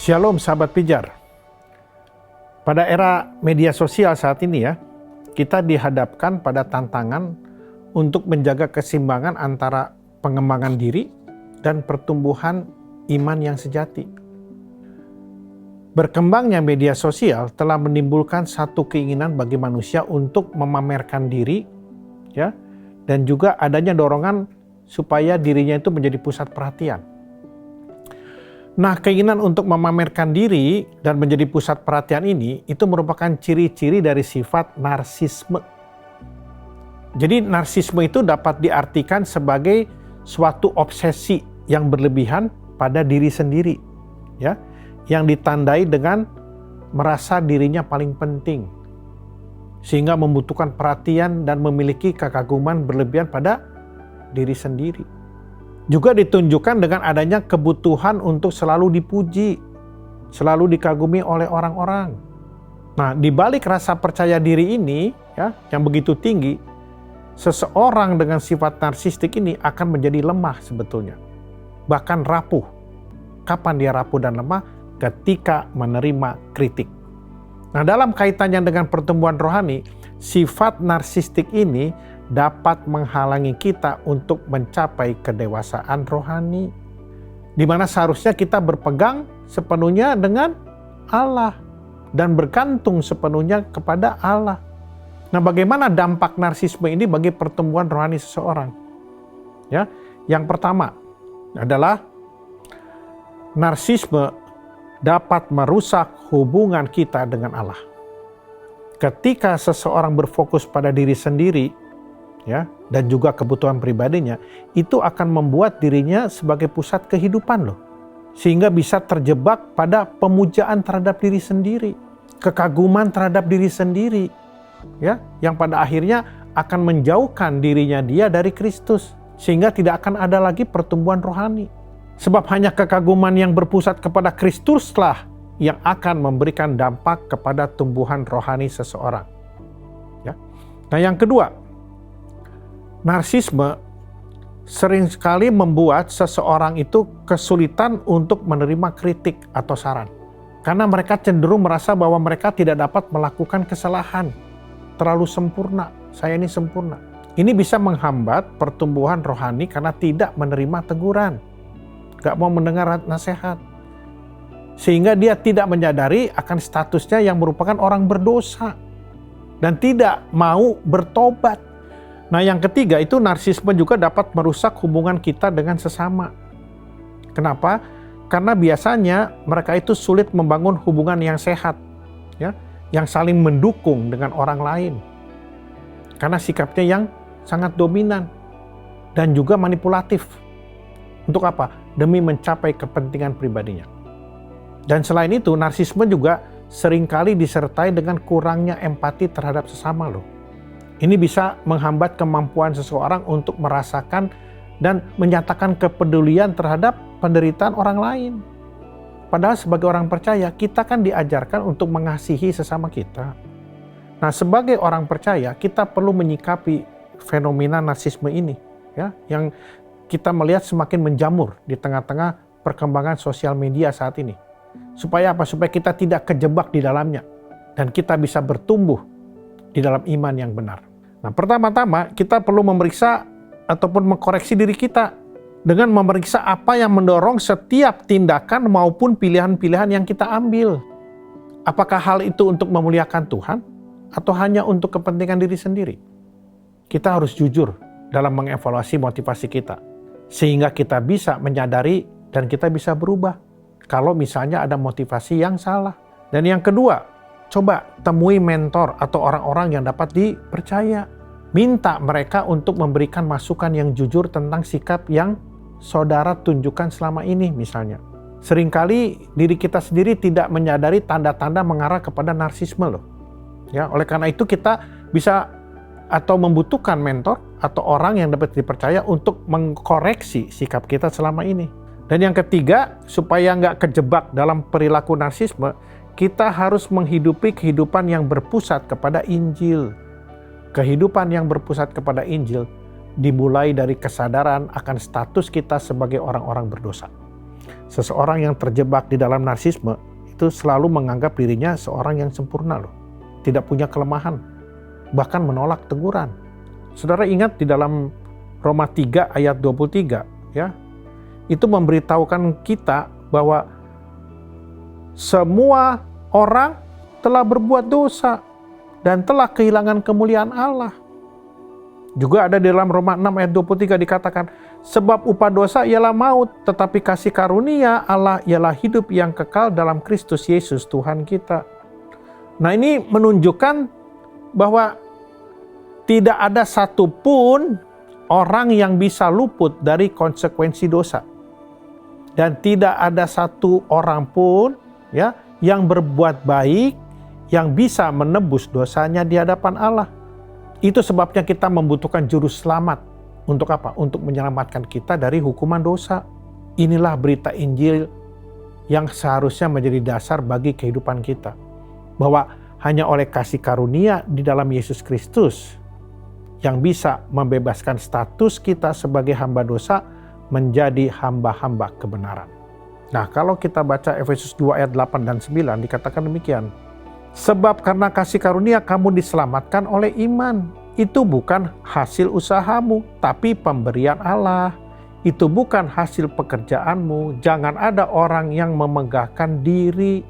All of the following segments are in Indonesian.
Shalom sahabat pijar. Pada era media sosial saat ini ya, kita dihadapkan pada tantangan untuk menjaga keseimbangan antara pengembangan diri dan pertumbuhan iman yang sejati. Berkembangnya media sosial telah menimbulkan satu keinginan bagi manusia untuk memamerkan diri, ya, dan juga adanya dorongan supaya dirinya itu menjadi pusat perhatian. Nah, keinginan untuk memamerkan diri dan menjadi pusat perhatian ini itu merupakan ciri-ciri dari sifat narsisme. Jadi narsisme itu dapat diartikan sebagai suatu obsesi yang berlebihan pada diri sendiri, ya, yang ditandai dengan merasa dirinya paling penting, sehingga membutuhkan perhatian dan memiliki kekaguman berlebihan pada diri sendiri. Juga ditunjukkan dengan adanya kebutuhan untuk selalu dipuji, selalu dikagumi oleh orang-orang. Nah, di balik rasa percaya diri ini, ya, yang begitu tinggi, seseorang dengan sifat narsistik ini akan menjadi lemah sebetulnya, bahkan rapuh. Kapan dia rapuh dan lemah? Ketika menerima kritik. Nah, dalam kaitannya dengan pertumbuhan rohani, sifat narsistik ini dapat menghalangi kita untuk mencapai kedewasaan rohani, di mana seharusnya kita berpegang sepenuhnya dengan Allah dan bergantung sepenuhnya kepada Allah. Nah, bagaimana dampak narsisme ini bagi pertumbuhan rohani seseorang? Ya, yang pertama adalah narsisme dapat merusak hubungan kita dengan Allah. Ketika seseorang berfokus pada diri sendiri, ya, dan juga kebutuhan pribadinya, itu akan membuat dirinya sebagai pusat kehidupan loh. Sehingga bisa terjebak pada pemujaan terhadap diri sendiri, kekaguman terhadap diri sendiri, ya, yang pada akhirnya akan menjauhkan dirinya dia dari Kristus, sehingga tidak akan ada lagi pertumbuhan rohani. Sebab hanya kekaguman yang berpusat kepada Kristuslah yang akan memberikan dampak kepada tumbuhan rohani seseorang. Ya. Nah, yang kedua, narsisme sering sekali membuat seseorang itu kesulitan untuk menerima kritik atau saran. Karena mereka cenderung merasa bahwa mereka tidak dapat melakukan kesalahan. Terlalu sempurna, saya ini sempurna. Ini bisa menghambat pertumbuhan rohani karena tidak menerima teguran. Gak mau mendengar nasihat. Sehingga dia tidak menyadari akan statusnya yang merupakan orang berdosa. Dan tidak mau bertobat. Nah, yang ketiga itu narsisme juga dapat merusak hubungan kita dengan sesama. Kenapa? Karena biasanya mereka itu sulit membangun hubungan yang sehat, ya, yang saling mendukung dengan orang lain. Karena sikapnya yang sangat dominan dan juga manipulatif. Untuk apa? Demi mencapai kepentingan pribadinya. Dan selain itu, narsisme juga seringkali disertai dengan kurangnya empati terhadap sesama loh. Ini bisa menghambat kemampuan seseorang untuk merasakan dan menyatakan kepedulian terhadap penderitaan orang lain. Padahal sebagai orang percaya, kita kan diajarkan untuk mengasihi sesama kita. Nah, sebagai orang percaya, kita perlu menyikapi fenomena narsisme ini, ya, yang kita melihat semakin menjamur di tengah-tengah perkembangan sosial media saat ini. Supaya apa? Supaya kita tidak kejebak di dalamnya dan kita bisa bertumbuh di dalam iman yang benar. Nah, pertama-tama kita perlu memeriksa ataupun mengkoreksi diri kita dengan memeriksa apa yang mendorong setiap tindakan maupun pilihan-pilihan yang kita ambil. Apakah hal itu untuk memuliakan Tuhan atau hanya untuk kepentingan diri sendiri? Kita harus jujur dalam mengevaluasi motivasi kita sehingga kita bisa menyadari dan kita bisa berubah kalau misalnya ada motivasi yang salah. Dan yang kedua, coba temui mentor atau orang-orang yang dapat dipercaya. Minta mereka untuk memberikan masukan yang jujur tentang sikap yang saudara tunjukkan selama ini misalnya. Seringkali diri kita sendiri tidak menyadari tanda-tanda mengarah kepada narsisme loh. Ya, oleh karena itu kita bisa atau membutuhkan mentor atau orang yang dapat dipercaya untuk mengkoreksi sikap kita selama ini. Dan yang ketiga, supaya nggak kejebak dalam perilaku narsisme, kita harus menghidupi kehidupan yang berpusat kepada Injil. Kehidupan yang berpusat kepada Injil dimulai dari kesadaran akan status kita sebagai orang-orang berdosa. Seseorang yang terjebak di dalam narsisme itu selalu menganggap dirinya seorang yang sempurna loh. Tidak punya kelemahan, bahkan menolak teguran. Saudara ingat di dalam Roma 3 ayat 23 ya, itu memberitahukan kita bahwa semua orang telah berbuat dosa dan telah kehilangan kemuliaan Allah. Juga ada di dalam Roma 6 ayat 23 dikatakan, sebab upah dosa ialah maut, tetapi kasih karunia Allah ialah hidup yang kekal dalam Kristus Yesus Tuhan kita. Nah, ini menunjukkan bahwa tidak ada satupun orang yang bisa luput dari konsekuensi dosa. Dan tidak ada satu orang pun ya yang berbuat baik yang bisa menebus dosanya di hadapan Allah. Itu sebabnya kita membutuhkan juru selamat. Untuk apa? Untuk menyelamatkan kita dari hukuman dosa. Inilah berita Injil yang seharusnya menjadi dasar bagi kehidupan kita. Bahwa hanya oleh kasih karunia di dalam Yesus Kristus yang bisa membebaskan status kita sebagai hamba dosa menjadi hamba-hamba kebenaran. Nah, kalau kita baca Efesus 2 ayat 8 dan 9 dikatakan demikian. Sebab karena kasih karunia kamu diselamatkan oleh iman. Itu bukan hasil usahamu, tapi pemberian Allah. Itu bukan hasil pekerjaanmu. Jangan ada orang yang memegahkan diri.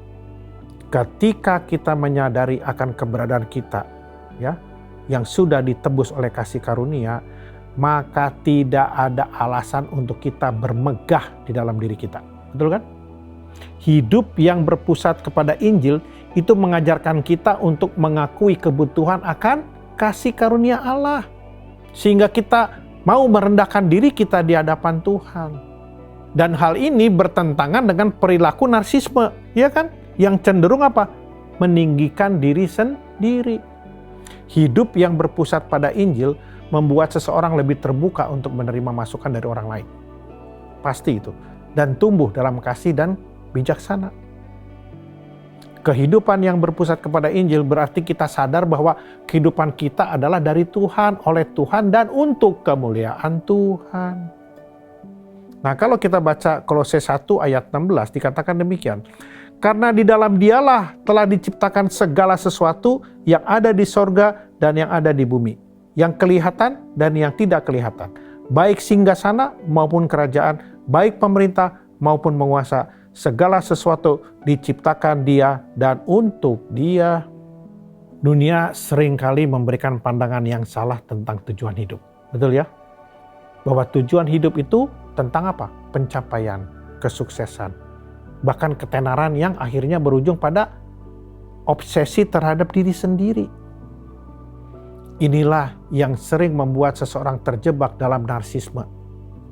Ketika kita menyadari akan keberadaan kita, ya, yang sudah ditebus oleh kasih karunia, maka tidak ada alasan untuk kita bermegah di dalam diri kita. Betul kan? Hidup yang berpusat kepada Injil itu mengajarkan kita untuk mengakui kebutuhan akan kasih karunia Allah. Sehingga kita mau merendahkan diri kita di hadapan Tuhan. Dan hal ini bertentangan dengan perilaku narsisme, ya kan? Yang cenderung apa? Meninggikan diri sendiri. Hidup yang berpusat pada Injil membuat seseorang lebih terbuka untuk menerima masukan dari orang lain. Pasti itu. Dan tumbuh dalam kasih dan bijaksana. Kehidupan yang berpusat kepada Injil berarti kita sadar bahwa kehidupan kita adalah dari Tuhan, oleh Tuhan, dan untuk kemuliaan Tuhan. Nah, kalau kita baca Kolose 1 ayat 16 dikatakan demikian. Karena di dalam Dialah telah diciptakan segala sesuatu yang ada di sorga dan yang ada di bumi. Yang kelihatan dan yang tidak kelihatan. Baik singgasana maupun kerajaan, baik pemerintah maupun penguasa. Segala sesuatu diciptakan Dia dan untuk Dia. Dunia seringkali memberikan pandangan yang salah tentang tujuan hidup. Betul ya? Bahwa tujuan hidup itu tentang apa? Pencapaian, kesuksesan. Bahkan ketenaran yang akhirnya berujung pada obsesi terhadap diri sendiri. Inilah yang sering membuat seseorang terjebak dalam narsisme.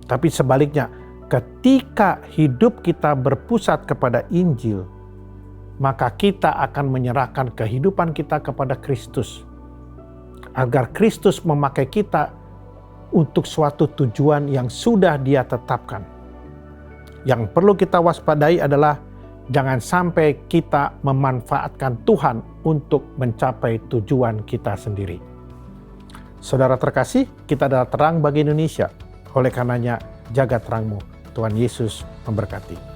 Tapi sebaliknya, ketika hidup kita berpusat kepada Injil, maka kita akan menyerahkan kehidupan kita kepada Kristus. Agar Kristus memakai kita untuk suatu tujuan yang sudah Dia tetapkan. Yang perlu kita waspadai adalah jangan sampai kita memanfaatkan Tuhan untuk mencapai tujuan kita sendiri. Saudara terkasih, kita adalah terang bagi Indonesia. Oleh karenanya, jaga terangmu. Tuhan Yesus memberkati.